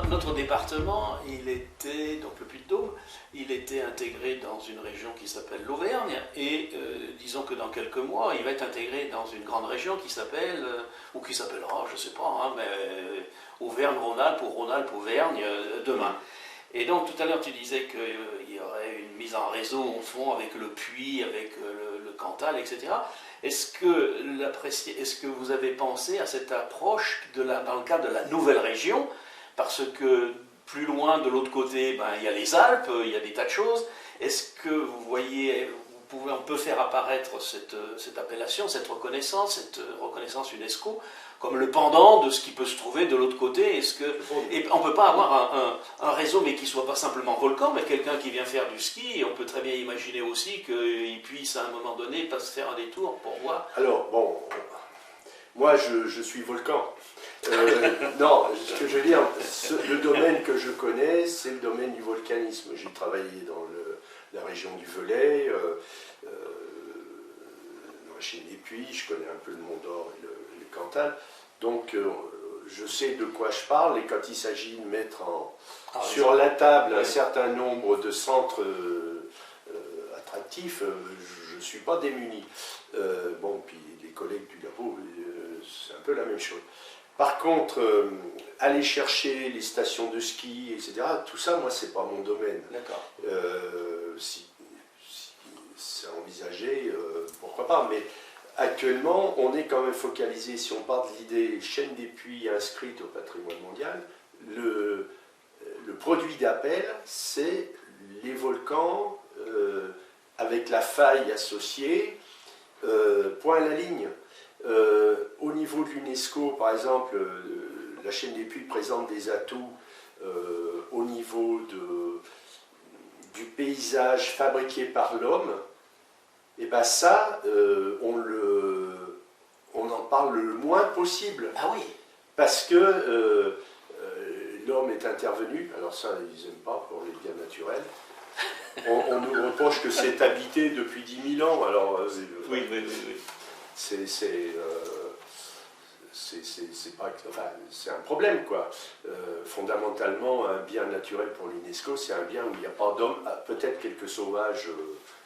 notre département, il était, donc le Puy-de-Dôme, il était intégré dans une région qui s'appelle l'Auvergne, et disons que dans quelques mois, il va être intégré dans une grande région qui s'appelle, ou qui s'appellera, je ne sais pas, hein, mais Auvergne-Rhône-Alpes ou Rhône-Alpes-Auvergne demain. Et donc tout à l'heure tu disais qu'il y aurait une mise en réseau au fond avec le Puy, avec le Cantal, etc. Est-ce que vous avez pensé à cette approche dans le cadre de la nouvelle région? Parce que plus loin, de l'autre côté, ben, il y a les Alpes, il y a des tas de choses. Est-ce que vous voyez, on peut faire apparaître cette appellation, cette reconnaissance UNESCO, comme le pendant de ce qui peut se trouver de l'autre côté? Et on ne peut pas avoir un réseau, mais qui ne soit pas simplement volcan, mais quelqu'un qui vient faire du ski, et on peut très bien imaginer aussi qu'il puisse à un moment donné pas se faire un détour pour voir. Alors, bon, moi je suis volcan. Non, ce que je veux dire, le domaine que je connais, c'est le domaine du volcanisme. J'ai travaillé dans la région du Velay, dans la chaîne des Puys, je connais un peu le Mont d'Or et le Cantal. Donc, je sais de quoi je parle, et quand il s'agit de mettre sur la table un certain nombre de centres attractifs, je ne suis pas démuni. Bon, puis les collègues du labo, c'est un peu la même chose. Par contre, aller chercher les stations de ski, etc., tout ça, moi, c'est pas mon domaine. D'accord. Si c'est envisagé, pourquoi pas, mais actuellement, on est quand même focalisé, si on part de l'idée chaîne des puits inscrite au patrimoine mondial, le produit d'appel, c'est les volcans avec la faille associée, point à la ligne. Au niveau de l'UNESCO, par exemple, la chaîne des puits présente des atouts au niveau du paysage fabriqué par l'homme. Et bien ça, on en parle le moins possible. Ah oui. Parce que l'homme est intervenu, alors ça ils n'aiment pas pour les biens naturels. On nous reproche que c'est habité depuis 10 000 ans. Alors, oui. C'est un problème, quoi. Fondamentalement, un bien naturel pour l'UNESCO, c'est un bien où il n'y a pas d'homme, peut-être quelques sauvages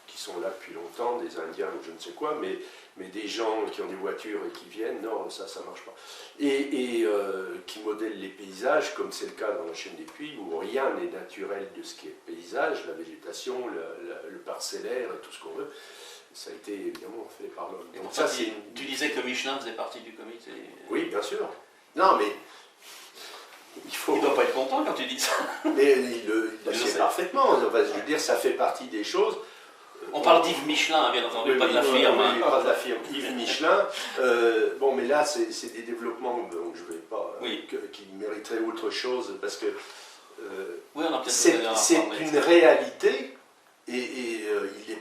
qui sont là depuis longtemps, des Indiens ou je ne sais quoi, mais des gens qui ont des voitures et qui viennent, non, ça ne marche pas. Et qui modèlent les paysages, comme c'est le cas dans la chaîne des Puys, où rien n'est naturel de ce qui est paysage, la végétation, le parcellaire et tout ce qu'on veut. Ça a été évidemment fait par l'homme. Donc ça, tu disais que Michelin faisait partie du comité. Oui, bien sûr. Non, mais il ne doit pas être content quand tu dis ça. Mais il le sait parfaitement. Je veux dire, ça fait partie des choses. On parle d'Yves Michelin, bien entendu, pas de la firme. Oui, pas de la firme. Yves Michelin. Bon, mais là, c'est des développements donc je vais pas, qui mériteraient autre chose, parce que c'est une réalité, et il est...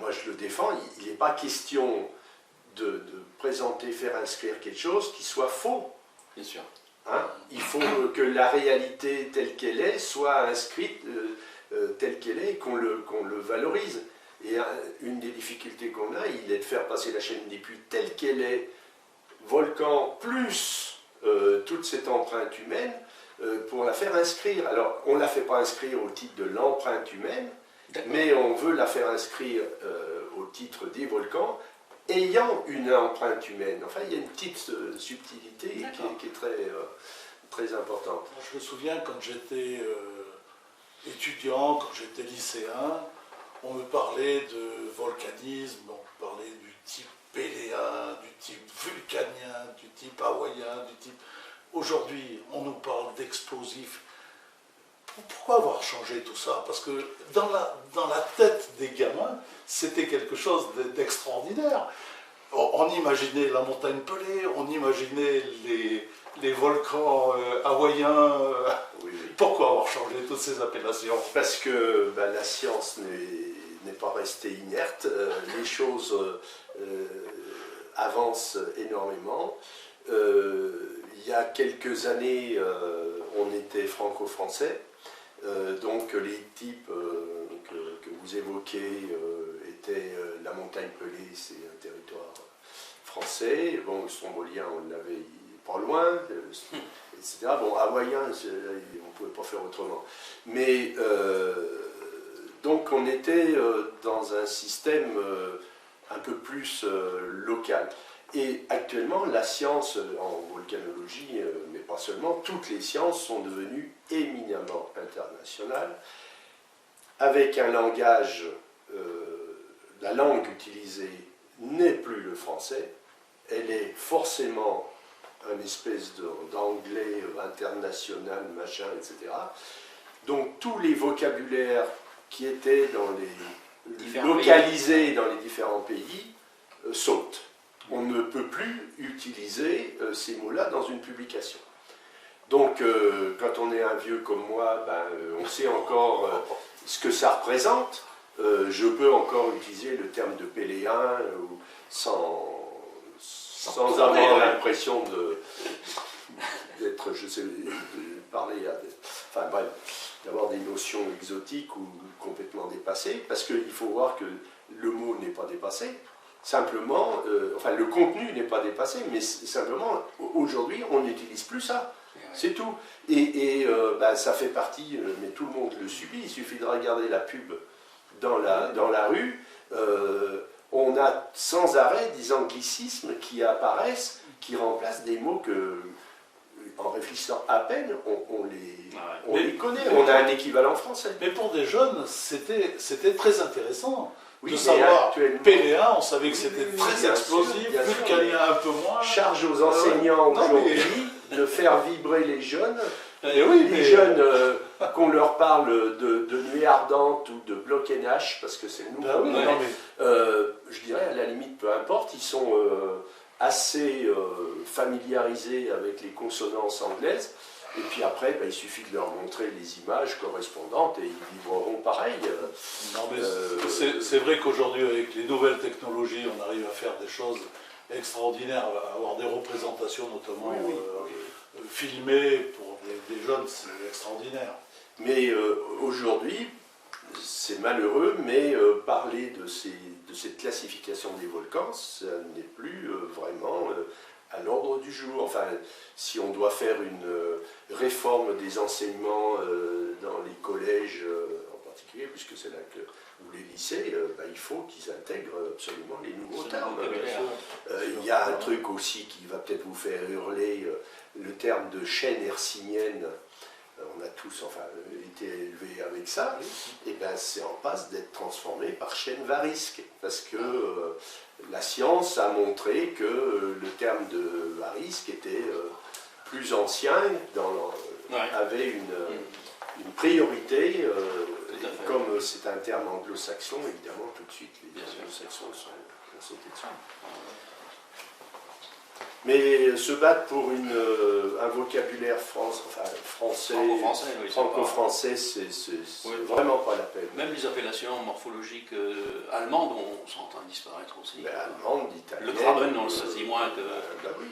moi je le défends, il n'est pas question de présenter, faire inscrire quelque chose qui soit faux. Bien sûr. Hein? Il faut que la réalité telle qu'elle est soit inscrite telle qu'elle est et qu'on le valorise. Et une des difficultés qu'on a, il est de faire passer la chaîne des puits telle qu'elle est, volcan plus toute cette empreinte humaine, pour la faire inscrire. Alors, on ne la fait pas inscrire au titre de l'empreinte humaine, mais on veut la faire inscrire au titre des volcans ayant une empreinte humaine. Enfin, il y a une petite subtilité qui est très, très importante. Je me souviens quand j'étais étudiant, quand j'étais lycéen, on me parlait de volcanisme, on me parlait du type péléen, du type vulcanien, du type hawaïen, du type... Aujourd'hui, on nous parle d'explosifs. Pourquoi avoir changé tout ça? Parce que dans la tête des gamins, c'était quelque chose d'extraordinaire. On imaginait la montagne Pelée, on imaginait les volcans hawaïens. Oui. Pourquoi avoir changé toutes ces appellations? Parce que la science n'est pas restée inerte. Les choses avancent énormément. Il y a quelques années, on était franco-français. Donc les types que vous évoquez étaient la montagne Pelée, c'est un territoire français. Bon, le Strombolien, on l'avait pas loin, etc. Bon, hawaïen, on ne pouvait pas faire autrement. Mais donc on était dans un système un peu plus local. Et actuellement, la science en volcanologie, mais pas seulement, toutes les sciences sont devenues éminemment internationales, avec un langage, la langue utilisée n'est plus le français, elle est forcément un espèce d'anglais international, machin, etc. Donc tous les vocabulaires qui étaient localisés dans les différents pays sautent. On ne peut plus utiliser ces mots-là dans une publication. Donc quand on est un vieux comme moi, on sait encore ce que ça représente. Je peux encore utiliser le terme de péléen sans avoir l'impression d'être, je sais, de parler enfin bref, d'avoir des notions exotiques ou complètement dépassées, parce qu'il faut voir que le mot n'est pas dépassé, simplement, enfin le contenu n'est pas dépassé, mais simplement, aujourd'hui, on n'utilise plus ça, c'est tout. Et ça fait partie, mais tout le monde le subit, il suffit de regarder la pub dans la rue, on a sans arrêt des anglicismes qui apparaissent, qui remplacent des mots que, en réfléchissant à peine, on les connaît. On a un équivalent français. Mais pour des jeunes, c'était très intéressant Oui, de savoir. actuellement- Péléen, on savait que c'était Oui, très bien explosif, sûr, bien sûr. vulcanien un peu moins. Charge aux enseignants Non, aujourd'hui de faire vibrer les jeunes. Et oui, Les mais- jeunes, qu'on leur parle de nuée ardente ou de bloc NH, parce que c'est nous. Ben oui, Ouais. non, mais Je dirais, à la limite, peu importe, ils sont assez familiarisés avec les consonances anglaises, et puis après, il suffit de leur montrer les images correspondantes et ils vibreront pareil. non, mais c'est vrai qu'aujourd'hui, avec les nouvelles technologies, on arrive à faire des choses extraordinaires, à avoir des représentations notamment Oui, filmées pour des jeunes, c'est extraordinaire. Mais aujourd'hui, c'est malheureux, mais parler de cette classification des volcans, ça n'est plus vraiment à l'ordre du jour. Enfin, si on doit faire une réforme des enseignements dans les collèges en particulier, puisque c'est là que, ou les lycées, il faut qu'ils intègrent absolument les nouveaux termes. Il y a un truc aussi qui va peut-être vous faire hurler, le terme de chaîne hercynienne. On a tous été élevés avec ça, et c'est en passe d'être transformé par chaîne varisque, parce que la science a montré que le terme de varisque était plus ancien, avait une priorité, et comme c'est un terme anglo-saxon, évidemment tout de suite les anglo-saxons sont sautés dessus. Mais se battre pour un vocabulaire français, franco-français, c'est vraiment pas la peine. Même les appellations morphologiques allemandes sont en train de disparaître aussi. Allemande, italienne. Le Graben, on le saisit moins que. Oui,